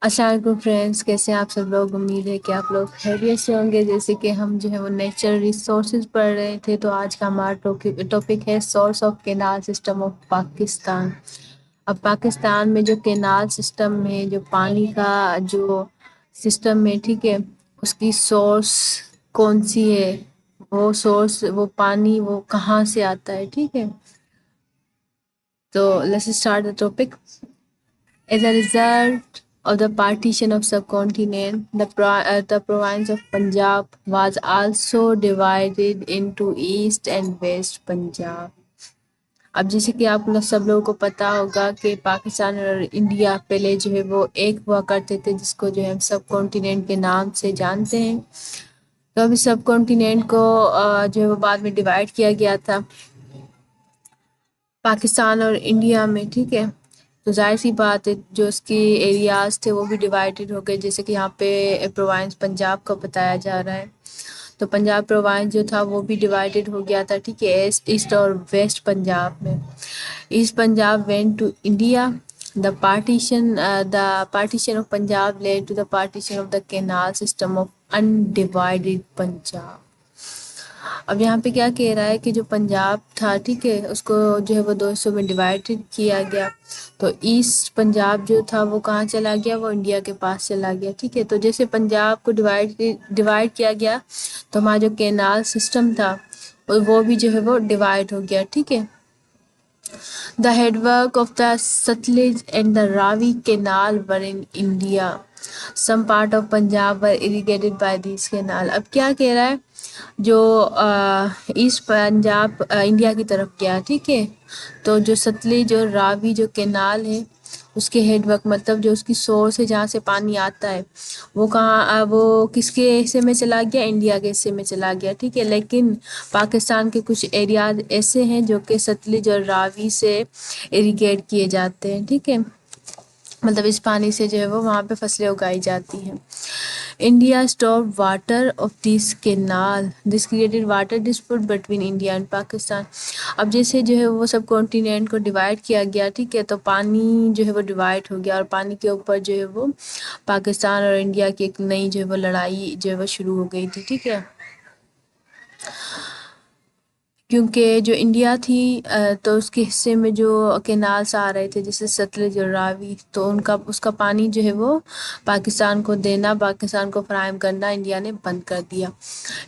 السلام علیکم فرینڈس، کیسے ہیں آپ سب لوگ؟ امید ہے کہ آپ لوگ خیریت سے ہوں گے۔ جیسے کہ ہم جو ہے وہ نیچرل ریسورسز پڑھ رہے تھے، تو آج کا ہمارا ٹاپک ہے source of canal system of Pakistan. اب پاکستان میں جو کینال سسٹم ہے، جو پانی کا جو سسٹم ہے، ٹھیک ہے، اس کی سورس کون سی ہے، وہ سورس، وہ پانی وہ کہاں سے آتا ہے، ٹھیک ہے۔ تو let's start the topic. As a result of the partition of subcontinent, the province of Punjab was also divided into East and West Punjab. اب جیسے کہ آپ لوگ سب لوگوں کو پتا ہوگا کہ پاکستان اور انڈیا پہلے جو ہے وہ ایک ہوا کرتے تھے، جس کو جو ہے ہم سب کانٹیننٹ کے نام سے جانتے ہیں۔ تو ابھی سب کانٹیننٹ کو جو ہے وہ بعد میں ڈیوائڈ کیا گیا تھا پاکستان اور انڈیا میں، ٹھیک ہے۔ تو ظاہر سی بات ہے، جو اس کے ایریاز تھے وہ بھی ڈیوائیڈڈ ہو گئے، جیسے کہ یہاں پہ پروونس پنجاب کا بتایا جا رہا ہے۔ تو پنجاب پروونس جو تھا وہ بھی ڈیوائیڈڈ ہو گیا تھا، ٹھیک ہے، ایسٹ اور ویسٹ پنجاب میں۔ East Punjab went to India. The partition of Punjab led to the partition of the canal system of undivided Punjab. اب یہاں پہ کیا کہہ رہا ہے کہ جو پنجاب تھا، ٹھیک ہے، اس کو جو ہے وہ دو حصوں میں ڈیوائڈڈ کیا گیا۔ تو ایسٹ پنجاب جو تھا وہ کہاں چلا گیا؟ وہ انڈیا کے پاس چلا گیا، ٹھیک ہے۔ تو جیسے پنجاب کو ڈیوائڈ کیا گیا، تو ہمارا جو کینال سسٹم تھا وہ بھی جو ہے وہ ڈیوائڈ ہو گیا، ٹھیک ہے۔ The headwork of the Satluj and the Ravi canal were in India. Some part of Punjab were irrigated by these canal. اب کیا کہہ رہا ہے؟ جو ایسٹ پنجاب انڈیا کی طرف گیا، ٹھیک ہے، تو جو ستلج اور راوی جو کینال ہے، اس کے ہیڈ ورک مطلب جو اس کی سورس ہے جہاں سے پانی آتا ہے، وہ کہاں، وہ کس کے حصے میں چلا گیا؟ انڈیا کے حصے میں چلا گیا، ٹھیک ہے۔ لیکن پاکستان کے کچھ ایریاز ایسے ہیں جو کہ ستلج اور راوی سے اریگیٹ کیے جاتے ہیں، ٹھیک ہے، مطلب اس پانی سے جو ہے وہ وہاں پہ فصلیں اگائی جاتی ہیں۔ India stop water of this canal, this created water dispute between India and Pakistan. اب جیسے جو ہے وہ سب کانٹیننٹ کو ڈیوائڈ کیا گیا، ٹھیک ہے، تو پانی جو ہے وہ ڈیوائڈ ہو گیا، اور پانی کے اوپر جو ہے وہ پاکستان اور انڈیا کی ایک نئی جو ہے وہ لڑائی جو ہے وہ شروع ہو گئی تھی، ٹھیک ہے۔ کیونکہ جو انڈیا تھی تو اس کے حصے میں جو کینالس آ رہے تھے، جیسے ستلج اور راوی، تو اس کا پانی جو ہے وہ پاکستان کو دینا، پاکستان کو فراہم کرنا انڈیا نے بند کر دیا۔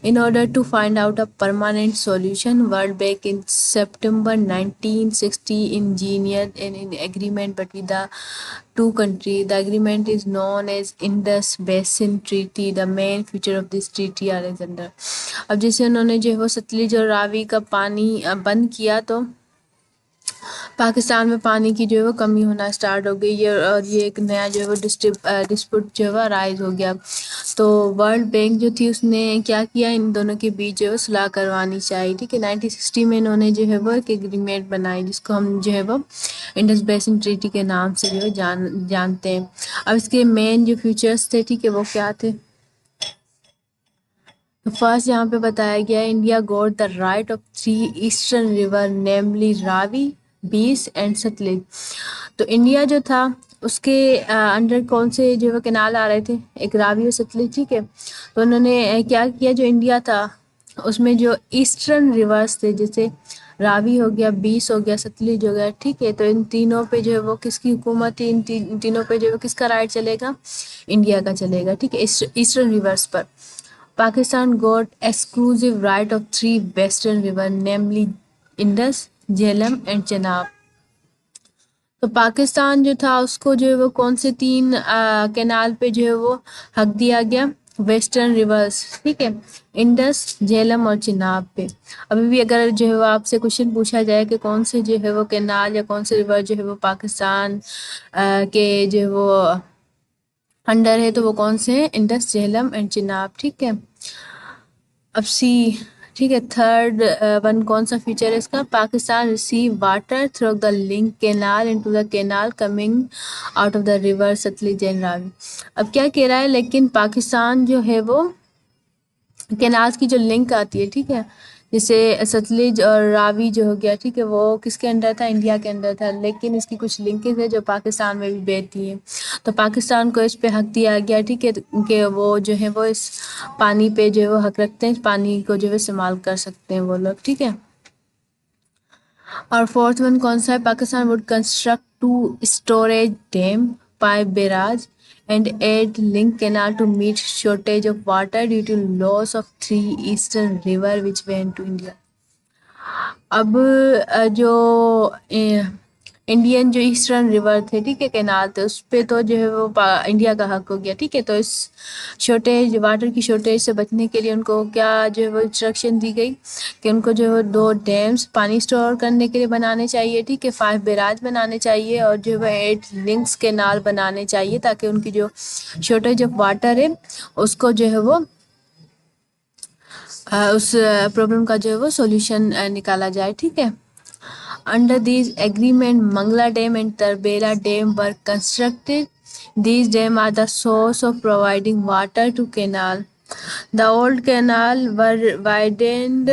In order to find out a permanent solution, World Bank in September 1960 engineered an agreement between the two countries. The agreement is known as Indus Basin Treaty. The main feature of this treaty are as under. اب جیسے انہوں نے جو ہے وہ ستلج اور راوی کا پانی بند کیا، تو پاکستان میں پانی کی جو ہے وہ کمی ہونا سٹارٹ ہو گئی ہے، اور یہ ایک نیا جو ہے وہ ڈسپیوٹ جو ہے وہ رائز ہو گیا۔ تو ورلڈ بینک جو تھی اس نے کیا کیا، ان دونوں کے بیچ جو ہے وہ صلاح کروانی چاہیے، ٹھیک ہے۔ 1960 میں انہوں نے جو ہے وہ ایک ایگریمنٹ بنائی، جس کو ہم جو ہے وہ انڈس بیسن ٹریٹی کے نام سے جو ہے جانتے ہیں۔ اب اس کے مین جو فیچرز تھے، ٹھیک ہے، وہ کیا تھے؟ تو فرسٹ یہاں پہ بتایا گیا ہے، India got the right of 3 eastern river namely Ravi, base and Sutlej. تو انڈیا جو تھا اس کے انڈر کون سے جو ہے کینال آ رہے تھے؟ ایک راوی اور ستلج، ٹھیک ہے۔ تو انہوں نے کیا کیا، جو انڈیا تھا اس میں جو ایسٹرن ریورس تھے، جیسے راوی ہو گیا، بیس ہو گیا، ستلج ہو گیا، ٹھیک ہے، تو ان تینوں پہ جو ہے وہ کس کی حکومت تھی؟ ان تینوں پہ جو ہے وہ کس کا رائٹ چلے گا؟ انڈیا کا چلے گا، ٹھیک ہے، eastern reverse per. Pakistan got exclusive right of 3 western rivers, namely Indus, Jhelum and Chenab. تو پاکستان جو تھا اس کو جو ہے وہ کون سے 3 کینال پہ جو ہے وہ حق دیا گیا؟ ویسٹرن ریورس، ٹھیک ہے، انڈس، جہلم اور چناب پہ۔ ابھی بھی اگر جو ہے وہ آپ سے کوشچن پوچھا جائے کہ کون سے جو ہے وہ کینال یا کون سے ریور جو ہے وہ پاکستان کے جو ہے وہ انڈر ہے، تو وہ کون سے ہیں؟ انڈس، جہلم اینڈ چناب، ٹھیک ہے۔ اب سی، ٹھیک ہے، تھرڈ ون کون سا فیچر ہے اس کا؟ Pakistan receive water through the link canal into the canal coming out of the river Sutlej and Ravi. اب کیا کہہ رہا ہے، لیکن پاکستان جو ہے وہ کینالز کی جو لنک آتی ہے، ٹھیک ہے، جیسے ستلج اور راوی جو ہو گیا، ٹھیک ہے، وہ کس کے انڈر تھا؟ انڈیا کے انڈر تھا، لیکن اس کی کچھ لنکیز ہے جو پاکستان میں بھی بہتی ہیں۔ تو پاکستان کو اس پہ حق دیا گیا، ٹھیک ہے، کہ وہ جو ہے وہ اس پانی پہ جو ہے وہ حق رکھتے ہیں، اس پانی کو جو ہے استعمال کر سکتے ہیں وہ لوگ، ٹھیک ہے۔ اور فورتھ ون کون سا ہے؟ Pakistan would construct 2 storage dam, 5 barrage and 8 link canal to meet shortage of water due to loss of 3 eastern river which went to India. اب جو انڈین جو ایسٹرن ریور تھے، ٹھیک ہے، کینال تھے، اس پہ تو جو ہے وہ انڈیا کا حق ہو گیا، ٹھیک ہے۔ تو اس شارٹیج، واٹر کی شارٹیج سے بچنے کے لیے ان کو کیا جو ہے وہ انسٹرکشن دی گئی کہ ان کو جو ہے وہ 2 ڈیمز پانی اسٹور کرنے کے لیے بنانے چاہیے، ٹھیک ہے، 5 بیراج بنانے چاہیے، اور جو ہے وہ 8 لنکس کینال بنانے چاہیے، تاکہ ان کی جو شارٹیج آف واٹر ہے اس کو جو ہے وہ اس پرابلم کا جو ہے وہ سولوشن نکالا جائے، ٹھیک ہے۔ Under these agreement, Mangla Dam and Tarbela Dam were constructed. These dams are the source of providing water to canal. The old canal were widened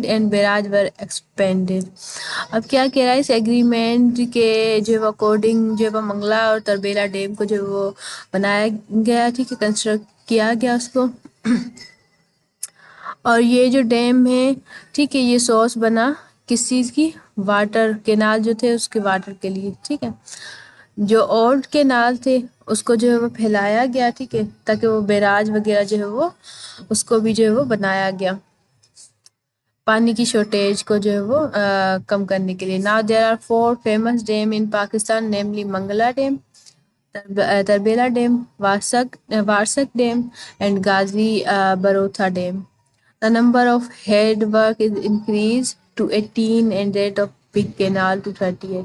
and barrage were expanded. اب کیا کہہ رہا ہے اس ایگریمنٹ کے جو ہے اکارڈنگ جو ہے منگلا اور تربیلا ڈیم کو جو وہ بنایا گیا، ٹھیک ہے، کنسٹرکٹ کیا گیا اس کو، اور یہ جو ڈیم ہے، ٹھیک ہے، یہ سورس بنا کس چیز کی؟ واٹر، کینال جو تھے اس کے واٹر کے لیے، ٹھیک ہے۔ جو اولڈ کینال تھے اس کو جو ہے وہ پھیلایا گیا، ٹھیک ہے، تاکہ وہ بیراج وغیرہ جو ہے وہ اس کو بھی جو ہے وہ بنایا گیا پانی کی شارٹیج کو جو ہے وہ کم کرنے کے لیے۔ Now there are 4 famous dam in Pakistan, namely Mangala Dam, Tarbela Dam, Warsak Dam and Ghazi Barotha Dam. The number of headwork is increased to 18 and that of big canal to 38.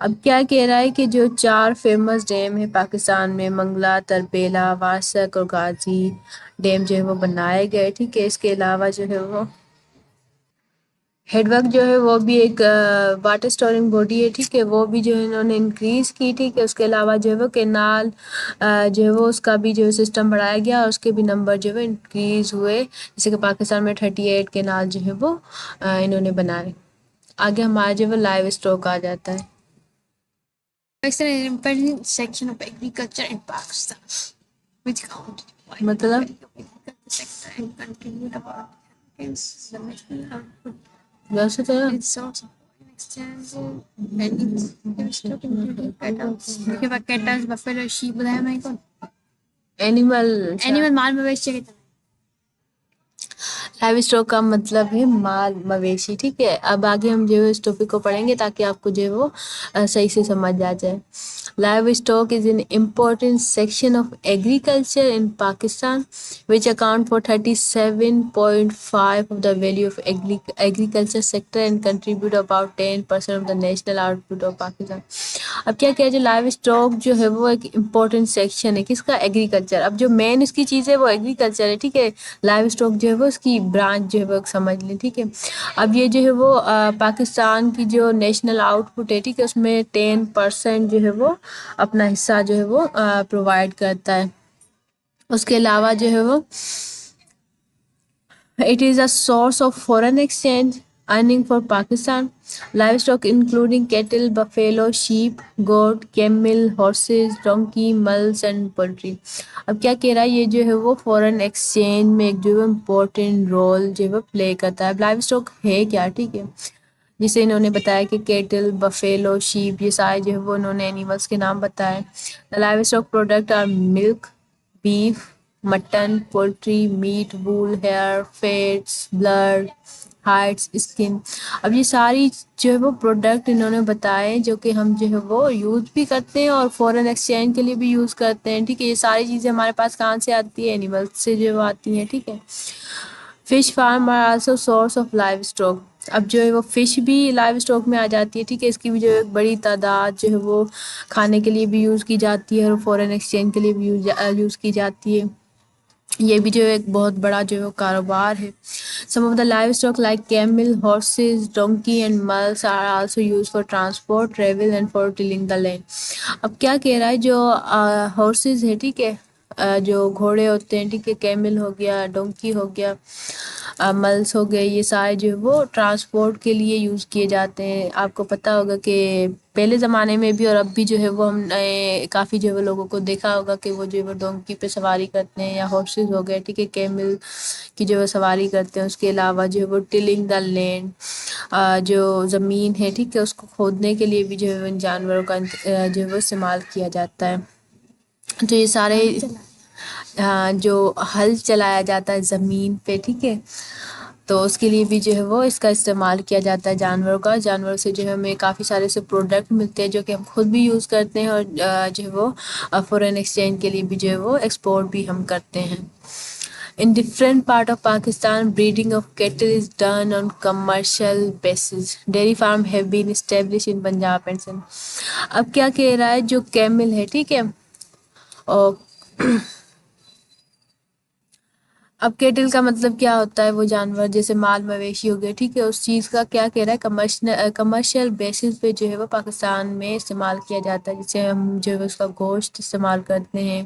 اب کیا کہہ رہا ہے کہ جو 4 famous dam ہیں پاکستان میں، منگلا، تربیلا، وارسک اور غازی ڈیم جو ہے وہ بنائے گئے، ٹھیک ہے۔ اس کے علاوہ جو ہے وہ ہیڈ ورک جو ہے وہ بھی ایک واٹر اسٹورنگ باڈی ہے، ٹھیک ہے، وہ بھی جو ہے انہوں نے انکریز کی، ٹھیک ہے۔ اس کے علاوہ جو ہے وہ کینال جو ہے وہ اس کا بھی جو ہے سسٹم بڑھایا گیا، اور اس کے بھی نمبر جو ہے انکریز ہوئے، جیسے کہ پاکستان میں 38 کینال جو ہے وہ انہوں نے بنائے۔ آگے ہمارا جو ہے وہ لائیو اسٹاک آ جاتا ہے۔ Pakistan is an important section of agriculture in Pakistan, which contribute مطلب agriculture sector and contribute about the national output. ویسے تو Its source of foreign exchange and its livestock including cattle. دیکھیے بات cattle, buffalo, sheep بتایا میں کون؟ Animal مال مویشی کہتے ہیں۔ لائیو اسٹاک کا مطلب ہے مال مویشی، ٹھیک ہے۔ اب آگے ہم جو ہے اس ٹاپک کو پڑھیں گے تاکہ آپ کو جو ہے وہ صحیح سے سمجھ آ جائے۔ Live stock is an important section of agriculture in Pakistan which account for 37.5 of the value of agriculture sector and contribute about 10% of the national output of Pakistan. اب کیا کیا جو لائیو اسٹاک جو ہے وہ ایک امپورٹنٹ سیکشن ہے کس کا؟ ایگریکلچر۔ اب جو مین اس کی چیز ہے وہ ایگریکلچر ہے، ٹھیک ہے۔ لائیو اسٹاک جو ہے وہ اس کی برانچ جو ہے وہ سمجھ لیں، ٹھیک ہے۔ اب یہ جو ہے وہ پاکستان کی جو نیشنل آؤٹ پٹ ہے، ٹھیک ہے، اس میں 10% جو ہے وہ اپنا حصہ جو ہے وہ پرووائڈ کرتا ہے۔ اس کے علاوہ جو ہے وہ it is a source of foreign exchange earning for Pakistan. Livestock including cattle, buffalo, sheep, goat, camel, horses, donkey, mules and poultry. اب کیا کہہ رہا ہے یہ جو ہے وہ فورن ایکسچینج میں ایک جو ہے امپورٹنٹ رول جو ہے وہ پلے کرتا ہے۔ لائیو اسٹاک ہے کیا؟ ٹھیک ہے، جسے انہوں نے بتایا کہ کیٹل، بفیلو، شیپ، یہ سارے جو ہے وہ انہوں نے اینیملس کے نام بتائے۔ Livestock product are milk, beef, mutton, poultry, meat, wool, hair, fats, blood, hides, skin. اب یہ ساری جو ہے وہ پروڈکٹ انہوں نے بتائے جو کہ ہم جو ہے وہ یوز بھی کرتے ہیں اور فورن ایکسچینج کے لیے بھی یوز کرتے ہیں، ٹھیک ہے۔ یہ ساری چیزیں ہمارے پاس کہاں سے آتی ہے؟ اینیمل سے جو ہے وہ آتی ہیں، ٹھیک ہے۔ Fish farm are also source of livestock. اب جو ہے وہ فش بھی لائیو اسٹاک میں آ جاتی ہے، ٹھیک ہے۔ اس کی بھی جو ایک بڑی تعداد جو ہے وہ کھانے کے لیے بھی یوز کی جاتی ہے اور فورن ایکسچینج کے لیے بھی یوز کی جاتی ہے۔ یہ بھی جو ایک بہت بڑا جو ہے کاروبار ہے۔ Some of the livestock like camel, horses, donkey and mules are also used for transport, travel and for tilling the land. اب کیا کہہ رہا ہے جو ہارسز ہے، ٹھیک ہے، جو گھوڑے ہوتے ہیں، ٹھیک ہے، کیمل ہو گیا، ڈونکی ہو گیا، ملس ہو گئے، یہ سارے جو ہے وہ ٹرانسپورٹ کے لیے یوز کیے جاتے ہیں. آپ کو پتہ ہوگا کہ پہلے زمانے میں بھی اور اب بھی جو ہے وہ ہم نے کافی جو ہے وہ لوگوں کو دیکھا ہوگا کہ وہ جو ہے وہ ڈونکی پہ سواری کرتے ہیں، یا ہارسز ہو گئے، ٹھیک ہے، کیمل کی جو ہے سواری کرتے ہیں. اس کے علاوہ جو ہے وہ ٹلنگ دا لینڈ، جو زمین ہے، ٹھیک ہے، اس کو کھودنے کے لیے بھی جو ہے ان جانوروں کا جو ہے وہ استعمال کیا جاتا ہے. تو یہ سارے جو ہل چلایا جاتا ہے زمین پہ، ٹھیک ہے، تو اس کے لیے بھی جو ہے وہ اس کا استعمال کیا جاتا ہے جانوروں کا. جانوروں سے جو ہے ہمیں کافی سارے سے پروڈکٹ ملتے ہیں جو کہ ہم خود بھی یوز کرتے ہیں، اور جو ہے وہ فورن ایکسچینج کے لیے بھی جو ہے وہ ایکسپورٹ بھی ہم کرتے ہیں. In different part of Pakistan, breeding of cattle is done on commercial basis. Dairy farm have been established in Punjab and Sindh. اب کیا کہہ رہا ہے، جو کیمل ہے، ٹھیک ہے، اور اب کیٹل کا مطلب کیا ہوتا ہے، وہ جانور جیسے مال مویشی ہو گئے، ٹھیک ہے، اس چیز کا کیا کہہ رہا ہے، کمرشل بیسس پہ جو ہے وہ پاکستان میں استعمال کیا جاتا ہے، جسے ہم جو ہے اس کا گوشت استعمال کرتے ہیں.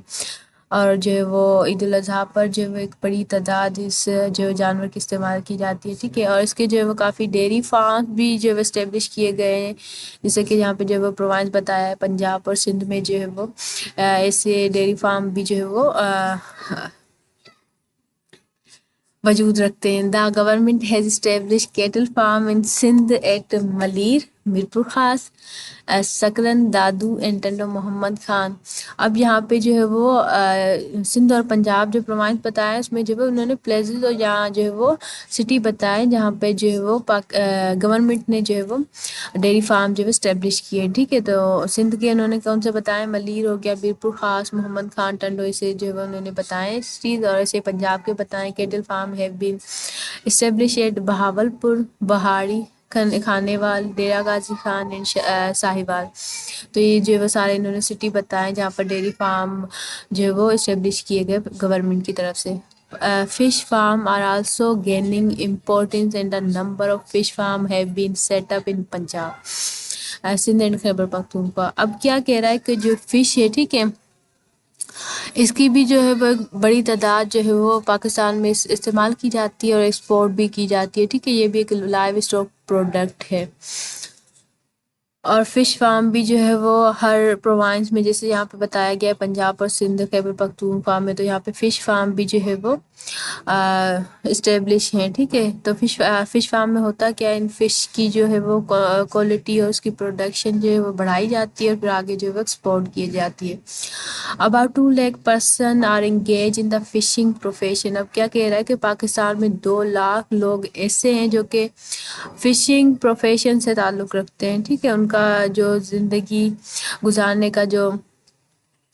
اور جو ہے وہ عید الاضحیٰ پر جو ہے ایک بڑی تعداد اس جو جانور کی استعمال کی جاتی ہے، ٹھیک ہے. اور اس کے جو ہے وہ کافی ڈیری فارم بھی جو ہے اسٹیبلش کیے گئے ہیں، جیسے کہ یہاں پہ جو ہے وہ پرووائنس بتایا ہے پنجاب اور سندھ میں جو ہے وہ ایسے ڈیری فارم بھی جو ہے وہ وجود رکھتے ہیں. The government has establish cattle farm in Sindh at Malir, Mirpur Khas, Sakrand, Dadu and Tando Muhammad Khan. اب یہاں پہ جو ہے وہ سندھ اور پنجاب جو پرووائنس بتایا، اس میں جو ہے انہوں نے پلیسز اور یہاں جو ہے وہ سٹی بتائے جہاں پہ جو ہے وہ گورنمنٹ نے جو ہے وہ ڈیری فارم جو ہے اسٹیبلش کیے، ٹھیک ہے. تو سندھ کے انہوں نے کون سے بتائے، ملیر ہو گیا، بیرپور خاص، محمد خان، ٹنڈو، اسے جو ہے انہوں نے بتائے سٹیز. اور ایسے پنجاب کے بتائیں cattle farm have been establish at Bahawalpur, بہاڑی، کھانے وال، ڈیرہ غازی خان اینڈ ساہیوال. تو یہ جو ہے وہ سارے انہوں نے سٹی بتائے جہاں پر ڈیری فارم جو ہے وہ اسٹیبلش کیے گئے گورنمنٹ کی طرف سے. Fish farm are also gaining importance and a number of fish farm have been set up in Punjab, Sindh and Khyber Pakhtunkhwa. اب کیا کہہ رہا ہے کہ جو فش ہے، ٹھیک ہے، اس کی بھی جو ہے وہ بڑی تعداد جو ہے وہ پاکستان میں استعمال کی جاتی ہے اور ایکسپورٹ بھی کی جاتی ہے، ٹھیک ہے. یہ بھی ایک لائیو اسٹاک پروڈکٹ ہے. اور فش فارم بھی جو ہے وہ ہر پروونس میں، جیسے یہاں پہ بتایا گیا ہے پنجاب اور سندھ خیبر پختونخوا میں، تو یہاں پہ فش فارم بھی جو ہے وہ اسٹیبلش ہیں، ٹھیک ہے. تو فش فارم میں ہوتا کیا ہے، ان فش کی جو ہے وہ کوالٹی اور اس کی پروڈکشن جو ہے وہ بڑھائی جاتی ہے اور پھر آگے جو ہے وہ ایکسپورٹ کی جاتی ہے. About 2 lakh person are engaged in the fishing profession. اب کیا کہہ رہا ہے کہ پاکستان میں 2 لاکھ لوگ ایسے ہیں جو کہ فشنگ پروفیشن سے تعلق رکھتے ہیں، ٹھیک ہے. ان کا جو زندگی گزارنے کا جو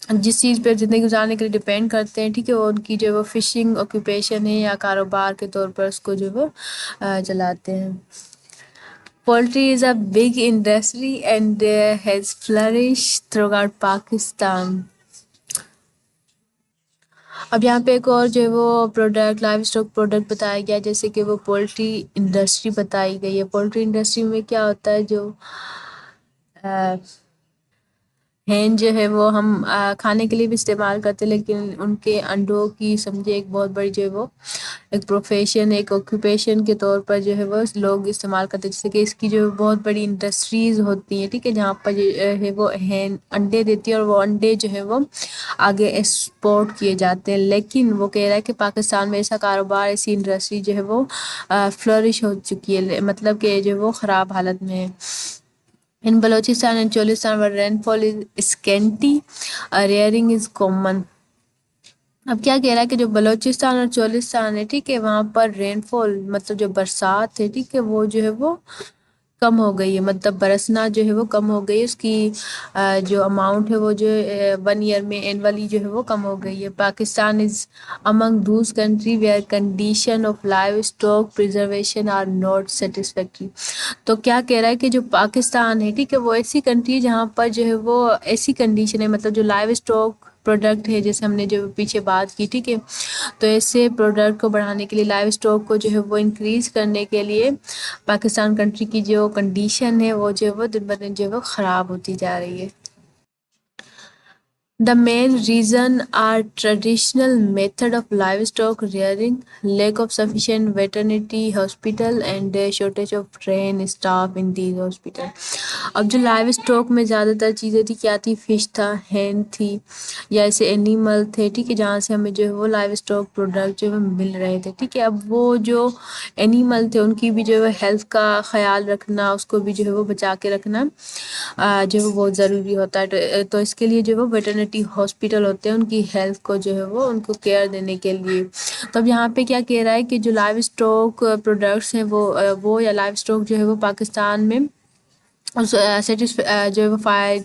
جس چیز پہ زندگی گزارنے کے لیے ڈپینڈ کرتے ہیں، ٹھیک ہے، وہ ان کی جو وہ فشنگ آکوپیشن ہے یا کاروبار کے طور پر اس کو جو وہ چلاتے ہیں. Poultry is a big industry and has flourished throughout Pakistan. اب یہاں پہ ایک اور جو ہے وہ پروڈکٹ، لائیو اسٹاک پروڈکٹ بتایا گیا، جیسے کہ وہ پولٹری انڈسٹری بتائی گئی ہے. پولٹری انڈسٹری میں کیا ہوتا ہے، جو ہین جو ہے وہ ہم کھانے کے لیے بھی استعمال کرتے ہیں، لیکن ان کے انڈوں کی سمجھے ایک بہت بڑی جو ہے وہ ایک پروفیشن، ایک آکوپیشن کے طور پر جو ہے وہ لوگ استعمال کرتے ہیں. جیسے کہ اس کی جو بہت بڑی انڈسٹریز ہوتی ہیں، ٹھیک ہے، جہاں پر جو ہے وہ ہین انڈے دیتی ہے اور وہ انڈے جو ہے وہ آگے ایکسپورٹ کیے جاتے ہیں. لیکن وہ کہہ رہا ہے کہ پاکستان میں ایسا کاروبار، ایسی انڈسٹری جو ہے وہ فلورش ہو چکی ہے، مطلب کہ جو وہ خراب حالت میں ہے. In Balochistan and Cholistan, where rainfall is scanty, rearing is common. اب کیا کہہ رہا ہے کہ جو بلوچستان اور چولستان ہے، ٹھیک ہے، وہاں پر رین فال مطلب جو برسات ہے، ٹھیک ہے، وہ جو ہے وہ کم ہو گئی ہے، مطلب برسنا جو ہے وہ کم ہو گئی ہے. اس کی جو اماؤنٹ ہے وہ جو 1 ایئر میں اینولی جو ہے وہ کم ہو گئی ہے. پاکستان از among those country where condition of livestock preservation are not satisfactory. تو کیا کہہ رہا ہے کہ جو پاکستان ہے، ٹھیک ہے، وہ ایسی کنٹری جہاں پر جو ہے وہ ایسی کنڈیشن ہے، مطلب جو لائیو اسٹاک پروڈکٹ ہے، جیسے ہم نے جو پیچھے بات کی، ٹھیک ہے، تو ایسے پروڈکٹ کو بڑھانے کے لیے، لائیو اسٹاک کو جو ہے وہ انکریز کرنے کے لیے پاکستان کنٹری کی جو کنڈیشن ہے وہ جو ہے وہ دن بہ دن جو ہے وہ خراب ہوتی جا رہی ہے. The main reason are traditional method of livestock rearing, lack of sufficient veterinary hospital and shortage of trained staff in these hospital. اب جو لائیو اسٹاک میں زیادہ تر چیزیں تھی کیا تھی، فش تھا، ہین تھی یا ایسے اینیمل تھے، ٹھیک ہے، جہاں سے ہمیں جو ہے وہ لائیو اسٹاک پروڈکٹ جو ہے مل رہے تھے، ٹھیک ہے. اب وہ جو اینیمل تھے ان کی بھی جو ہے ہیلتھ کا خیال رکھنا، اس کو بھی جو ہے وہ بچا کے رکھنا جو ہے وہ بہت ضروری ہوتا ہے. تو اس کے لیے جو ہے وہ ویٹرنٹی ہاسپٹل ہوتے ہیں ان کی ہیلتھ کو جو ہے وہ ان کو کیئر دینے کے لیے. تو اب یہاں پہ کیا کہہ رہا ہے کہ جو لائیو اسٹاک پروڈکٹس ہیں وہ یا لائیو اسٹاک جو ہے وہ پاکستان میں جو ہے وہ فائر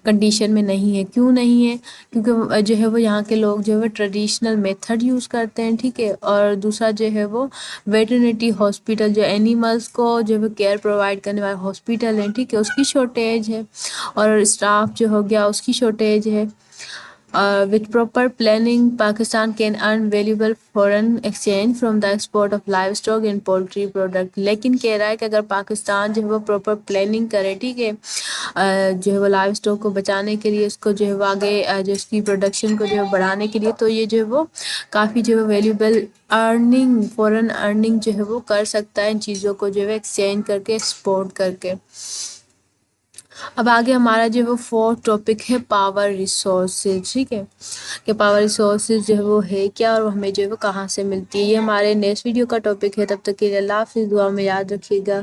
کنڈیشن میں نہیں ہے. کیوں نہیں ہے؟ کیونکہ جو ہے وہ یہاں کے لوگ جو ہے وہ ٹریڈیشنل میتھڈ یوز کرتے ہیں، ٹھیک ہے. اور دوسرا جو ہے وہ ویٹرنٹی ہاسپٹل جو اینیملس کو جو ہے وہ کیئر پرووائڈ کرنے والے ہاسپٹل ہیں، ٹھیک ہے، اس کی شارٹیج ہے. اور اسٹاف جو ہو گیا اس کی شارٹیج ہے. With proper planning, Pakistan can earn valuable foreign exchange from the export of livestock and poultry product. لیکن کہہ رہا ہے کہ اگر پاکستان جو ہے وہ پراپر پلاننگ کرے، ٹھیک ہے، جو ہے وہ لائیو اسٹاک کو بچانے کے لیے، اس کو جو ہے وہ آگے جو اس کی پروڈکشن کو جو ہے بڑھانے کے لیے، تو یہ جو ہے وہ کافی جو ہے ویلیوبل ارننگ، فورن ارننگ جو ہے وہ کر سکتا ہے ان چیزوں کو جو ہے ایکسچینج کر کے، ایکسپورٹ کر کے. اب آگے ہمارا جو ہے وہ فورتھ ٹاپک ہے پاور ریسورسز، ٹھیک ہے، کہ پاور ریسورسز جو ہے وہ ہے کیا اور ہمیں جو ہے وہ کہاں سے ملتی ہے. یہ ہمارے نیکسٹ ویڈیو کا ٹاپک ہے. تب تک کے لیے اللہ حافظ، دعا میں یاد رکھیے گا.